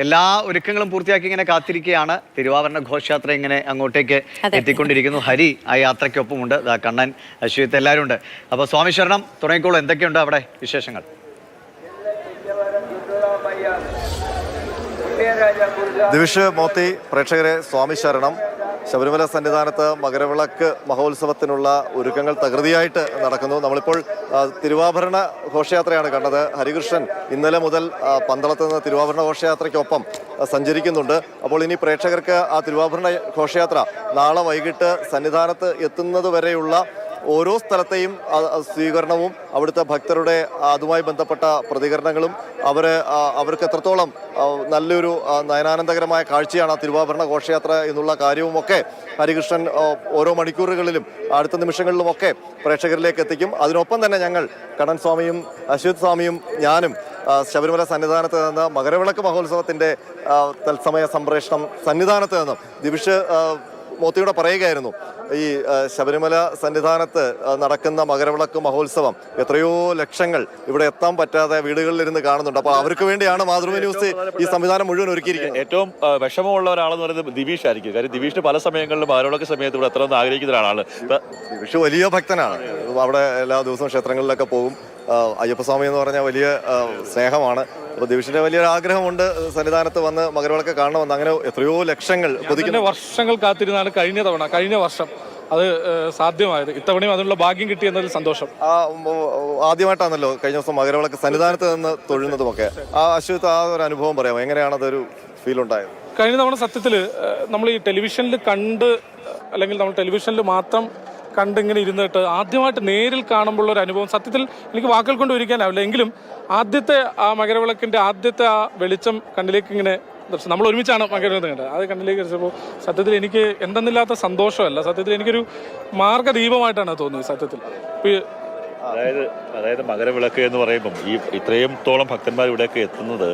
എല്ലാ ഒരുക്കങ്ങളും പൂർത്തിയാക്കി ഇങ്ങനെ കാത്തിരിക്കുകയാണ്. തിരുവാഭരണ ഘോഷയാത്ര ഇങ്ങനെ അങ്ങോട്ടേക്ക് എത്തിക്കൊണ്ടിരിക്കുന്നു. ഹരി ആ യാത്രയ്ക്കൊപ്പമുണ്ട്, കണ്ണൻ, അശ്വത്ത് എല്ലാവരും ഉണ്ട്. അപ്പോൾ സ്വാമി ശരണം തുടങ്ങിക്കോളൂ. എന്തൊക്കെയുണ്ട് അവിടെ വിശേഷങ്ങൾ? ദിവിഷ് മോത്തി പ്രേക്ഷകരെ സ്വാമി ശരണം. ശബരിമല സന്നിധാനത്ത് മകരവിളക്ക് മഹോത്സവത്തിനുള്ള ഒരുക്കങ്ങൾ തകൃതിയായിട്ട് നടക്കുന്നു. നമ്മളിപ്പോൾ തിരുവാഭരണ ഘോഷയാത്രയാണ് കണ്ടത്. ഹരികൃഷ്ണൻ ഇന്നലെ മുതൽ പന്തളത്ത് നിന്ന് തിരുവാഭരണ ഘോഷയാത്രയ്ക്കൊപ്പം സഞ്ചരിക്കുന്നുണ്ട്. അപ്പോൾ ഇനി പ്രേക്ഷകർക്ക് ആ തിരുവാഭരണ ഘോഷയാത്ര നാളെ വൈകിട്ട് സന്നിധാനത്ത് എത്തുന്നത് വരെയുള്ള ഓരോ സ്ഥലത്തെയും സ്വീകരണവും അവിടുത്തെ ഭക്തരുടെ അതുമായി ബന്ധപ്പെട്ട പ്രതികരണങ്ങളും അവർക്ക് എത്രത്തോളം നല്ലൊരു നയനാനന്ദകരമായ കാഴ്ചയാണ് ആ തിരുവാഭരണ ഘോഷയാത്ര എന്നുള്ള കാര്യവുമൊക്കെ ഹരികൃഷ്ണൻ ഓരോ മണിക്കൂറുകളിലും അടുത്ത നിമിഷങ്ങളിലുമൊക്കെ പ്രേക്ഷകരിലേക്ക് എത്തിക്കും. അതിനൊപ്പം തന്നെ ഞങ്ങൾ കണ്ണൻ സ്വാമിയും അശ്വത് സ്വാമിയും ഞാനും ശബരിമല സന്നിധാനത്ത് നിന്ന് മകരവിളക്ക് മഹോത്സവത്തിൻ്റെ തത്സമയ സംപ്രേഷണം സന്നിധാനത്ത് നിന്നും ദിവിഷ് മോത്തിയോടെ പറയുകയായിരുന്നു. ഈ ശബരിമല സന്നിധാനത്ത് നടക്കുന്ന മകരവിളക്ക് മഹോത്സവം എത്രയോ ലക്ഷങ്ങൾ ഇവിടെ എത്താൻ പറ്റാതെ വീടുകളിലിരുന്ന് കാണുന്നുണ്ട്. അപ്പോൾ അവർക്ക് വേണ്ടിയാണ് മാതൃഭൂമി ന്യൂസ് ഈ സംവിധാനം മുഴുവൻ ഒരുക്കിയിരിക്കുന്നത്. ഏറ്റവും വിഷമമുള്ള ഒരാളെന്ന് പറയുന്നത് ദിവിഷ് ആയിരിക്കും. കാര്യം ദിവിഷിന് പല സമയങ്ങളിലും മകരവിളക്ക് സമയത്ത് ഇവിടെ എത്ര ആഗ്രഹിക്കുന്ന ഒരാളാണ്. ദിവിഷ് വലിയ ഭക്തനാണ്. അവിടെ എല്ലാ ദിവസവും ക്ഷേത്രങ്ങളിലൊക്കെ പോകും. അയ്യപ്പസ്വാമി എന്ന് പറഞ്ഞാൽ വലിയ സ്നേഹമാണ്. അപ്പോൾ ദിവിഷിന്റെ വലിയൊരു ആഗ്രഹമുണ്ട് സന്നിധാനത്ത് വന്ന് മകരവിളക്ക് കാണണമെന്ന്. അങ്ങനെ എത്രയോ ലക്ഷങ്ങൾ വർഷങ്ങൾ കാത്തിരുന്നാണ് കഴിഞ്ഞ വർഷം അത് സാധ്യമായത്. ഇത്തവണയും അതിനുള്ള ഭാഗ്യം കിട്ടിയെന്നതിൽ സന്തോഷം. ആദ്യമായിട്ടാണല്ലോ കഴിഞ്ഞ ദിവസം മകരവിളക്ക് സന്നിധാനത്ത് നിന്ന് തൊഴുന്നതുമൊക്കെ. അശ്വത്ത് ആ ഒരു അനുഭവം പറയാമോ? എങ്ങനെയാണ് അതൊരു ഫീൽ ഉണ്ടായത്? കഴിഞ്ഞ തവണ സത്യത്തിൽ നമ്മൾ ഈ ടെലിവിഷനിൽ അല്ലെങ്കിൽ നമ്മൾ ടെലിവിഷനിൽ മാത്രം കണ്ടിങ്ങനെ ഇരുന്നിട്ട് ആദ്യമായിട്ട് നേരിൽ കാണുമ്പോൾ ഒരു അനുഭവം സത്യത്തിൽ എനിക്ക് വാക്കുകൾ കൊണ്ട് ഒരിക്കാനാവില്ല. എങ്കിലും ആദ്യത്തെ ആ മകരവിളക്കിൻ്റെ ആദ്യത്തെ ആ വെളിച്ചം കണ്ണിലേക്ക് ഇങ്ങനെ നമ്മൾ ഒരുമിച്ചാണ് മകരവിളക്ക് കണ്ടത്. അത് കണ്ണിലേക്ക് വെച്ചപ്പോൾ സത്യത്തിൽ എനിക്ക് എന്തെന്നില്ലാത്ത സന്തോഷമല്ല, സത്യത്തിൽ എനിക്കൊരു മാർഗ്ഗദീപമായിട്ടാണ് തോന്നിയത് സത്യത്തിൽ. അതായത് മകരവിളക്ക് എന്ന് പറയുമ്പം ഇത്രയും തോളം ഭക്തന്മാർ ഇവിടെയൊക്കെ എത്തുന്നത്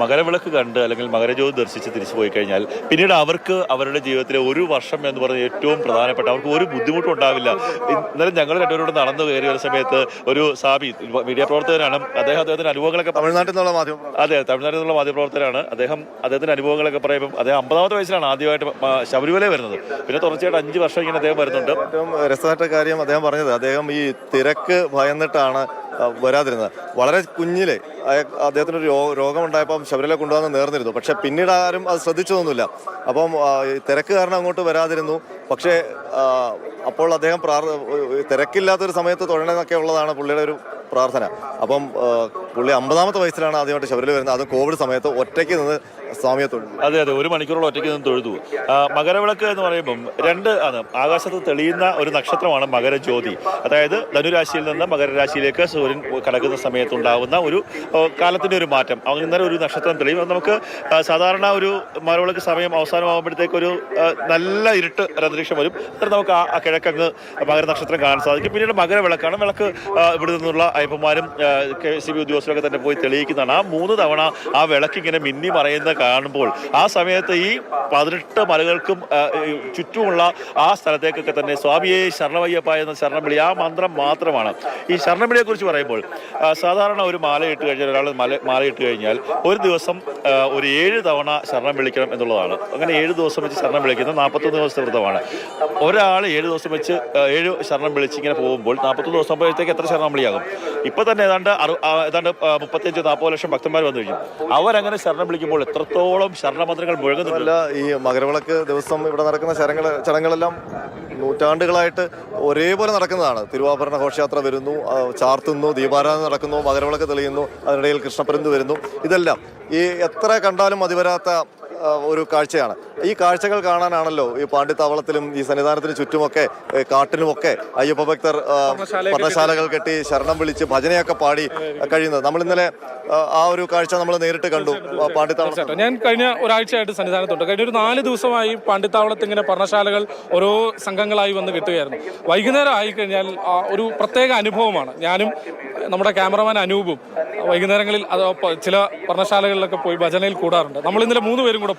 മകരവിളക്ക് കണ്ട് അല്ലെങ്കിൽ മകരജ്യോതി ദർശിച്ച് തിരിച്ചു പോയി കഴിഞ്ഞാൽ പിന്നീട് അവർക്ക് അവരുടെ ജീവിതത്തിലെ ഒരു വർഷം എന്ന് പറയുന്നത് ഏറ്റവും പ്രധാനപ്പെട്ട, അവർക്ക് ഒരു ബുദ്ധിമുട്ടും ഉണ്ടാവില്ല. ഇന്നലെ ഞങ്ങൾ രണ്ടുപേരോട് നടന്നു കയറിയ ഒരു സമയത്ത് ഒരു സാബി മീഡിയ പ്രവർത്തകനാണ്. അദ്ദേഹത്തിന്റെ അനുഭവങ്ങളൊക്കെ തമിഴ്നാട്ടിൽ നിന്നുള്ള മാധ്യമപ്രവർത്തകനാണ്. അദ്ദേഹത്തിന്റെ അനുഭവങ്ങളൊക്കെ പറയുമ്പോൾ അദ്ദേഹം 50ാമത്തെ വയസ്സിലാണ് ആദ്യമായിട്ട് ശബരിമല വരുന്നത്. പിന്നെ തുടർച്ചയായിട്ട് 5 വർഷം ഇങ്ങനെ അദ്ദേഹം വരുന്നുണ്ട്. ഏറ്റവും രസമായിട്ട കാര്യം അദ്ദേഹം പറഞ്ഞത്, അദ്ദേഹം ഈ തിരക്ക് ഭയന്നിട്ടാണ് വരാതിരുന്നത്. വളരെ കുഞ്ഞിലെ അദ്ദേഹത്തിനൊരു രോഗമുണ്ടായപ്പം ശബരിമല കൊണ്ടുവന്ന് നേർന്നിരുന്നു. പക്ഷെ പിന്നീട് ആരും അത് ശ്രദ്ധിച്ചതൊന്നുമില്ല. അപ്പം തിരക്ക് കാരണം അങ്ങോട്ട് വരാതിരുന്നു. പക്ഷേ അപ്പോൾ അദ്ദേഹം തിരക്കില്ലാത്തൊരു സമയത്ത് തൊഴണമെന്നൊക്കെ ഉള്ളതാണ് പുള്ളിയുടെ ഒരു പ്രാർത്ഥന. അപ്പം പുള്ളി 50ാമത്തെ വയസ്സിലാണ് ആദ്യമായിട്ട് ശബരിമല വരുന്നത്. അത് കോവിഡ് സമയത്ത് ഒറ്റയ്ക്ക് നിന്ന് സ്വാമിയെ തൊഴുതു. അതെ, 1 മണിക്കൂറോളം ഒറ്റയ്ക്ക് നിന്ന് തൊഴുതു. മകരവിളക്ക് എന്ന് പറയുമ്പം 2 ആണ്. ആകാശത്ത് തെളിയുന്ന ഒരു നക്ഷത്രമാണ് മകരജ്യോതി. അതായത് ധനുരാശിയിൽ നിന്ന് മകരരാശിയിലേക്ക് സൂര്യൻ കടക്കുന്ന സമയത്തുണ്ടാകുന്ന ഒരു കാലത്തിന്റെ ഒരു മാറ്റം. അങ്ങനെ ഒരു നക്ഷത്രം തെളിയും. നമുക്ക് സാധാരണ ഒരു മകരവിളക്ക് സമയം അവസാനമാകുമ്പോഴത്തേക്ക് ഒരു നല്ല ഇരുട്ട് അന്തരീക്ഷം വരും. എന്നിട്ട് നമുക്ക് ആ കിഴക്കങ്ങ് മകര നക്ഷത്രം കാണാൻ സാധിക്കും. പിന്നീട് മകരവിളക്കാണ്. വിളക്ക് ഇവിടെ നിന്നുള്ള അയ്യപ്പന്മാരും KSB ഉദ്യോഗസ്ഥരൊക്കെ തന്നെ പോയി തെളിയിക്കുന്നതാണ്. ആ 3 തവണ ആ വിളക്ക് ഇങ്ങനെ മിന്നി മറയുന്ന കാണുമ്പോൾ ആ സമയത്ത് ഈ 18 മലകൾക്കും ചുറ്റുമുള്ള ആ സ്ഥലത്തേക്കൊക്കെ തന്നെ സ്വാമിയെ ശരണമയ്യപ്പ എന്ന ശരണം വിളി, ആ മന്ത്രം മാത്രമാണ്. ഈ ശരണവിളിയെ കുറിച്ച് പറയുമ്പോൾ സാധാരണ ഒരു മാലയിട്ട് കഴിഞ്ഞാൽ ഒരാൾ മാലയിട്ട് കഴിഞ്ഞാൽ ഒരു ദിവസം ഒരു 7 തവണ ശരണം വിളിക്കണം എന്നുള്ളതാണ്. അങ്ങനെ 7 ദിവസം വെച്ച് ശരണം വിളിക്കുന്നത് 41 ദിവസത്തെ വ്രതമാണ്. ഒരാൾ 7 ദിവസം വെച്ച് 7 ശരണം വിളിച്ച് ഇങ്ങനെ പോകുമ്പോൾ 41 ദിവസം ആകുമ്പോഴത്തേക്ക് എത്ര ശരണം വിളിയാകും? ഇപ്പൊ തന്നെ ഏതാണ്ട് 35-40 ലക്ഷം ഭക്തന്മാർ വന്നു കഴിഞ്ഞു. അവരങ്ങനെ ശരണം വിളിക്കുമ്പോൾ എത്രത്തോളം ശരണമന്ത്രങ്ങൾ മുഴങ്ങുന്നില്ല. ഈ മകരവിളക്ക് ദിവസം ഇവിടെ നടക്കുന്ന ചടങ്ങുകളെല്ലാം നൂറ്റാണ്ടുകളായിട്ട് ഒരേപോലെ നടക്കുന്നതാണ്. തിരുവാഭരണ ഘോഷയാത്ര വരുന്നു, ചാർത്തുന്നു, ദീപാരാധന നടക്കുന്നു, മകരവിളക്ക് തെളിയുന്നു, അതിനിടയിൽ കൃഷ്ണപരുന്ത് വരുന്നു. ഇതെല്ലാം ഈ എത്ര കണ്ടാലും മതിവരാത്ത ഒരു കാഴ്ചയാണ്. ഈ കാഴ്ചകൾ കാണാനാണല്ലോ ഈ പാണ്ഡിത്താവളത്തിലും ഈ സന്നിധാനത്തിന് ചുറ്റുമൊക്കെ കാട്ടിലുമൊക്കെ അയ്യപ്പ ഭക്തർ പർണശാലകൾ കെട്ടി ശരണം വിളിച്ച് ഭജനയൊക്കെ പാടി കഴിയുന്നത്. നമ്മൾ ഇന്നലെ ആ ഒരു കാഴ്ച നമ്മൾ നേരിട്ട് കണ്ടു പാണ്ഡിത്താവളത്തിൽ. ഞാൻ കഴിഞ്ഞ ഒരാഴ്ചയായിട്ട് സന്നിധാനത്തുണ്ട്. കഴിഞ്ഞ ഒരു 4 ദിവസമായി പാണ്ഡിത്താവളത്ത് ഇങ്ങനെ പർണശാലകൾ ഓരോ സംഘങ്ങളായി വന്ന് കിട്ടുകയായിരുന്നു. വൈകുന്നേരം ആയിക്കഴിഞ്ഞാൽ ഒരു പ്രത്യേക അനുഭവമാണ്. ഞാനും നമ്മുടെ ക്യാമറമാൻ അനൂപും വൈകുന്നേരങ്ങളിൽ ചില പർണശാലകളിലൊക്കെ പോയി ഭജനയിൽ കൂടാറുണ്ട്. നമ്മൾ ഇന്നലെ 3 പേരും കൂടെ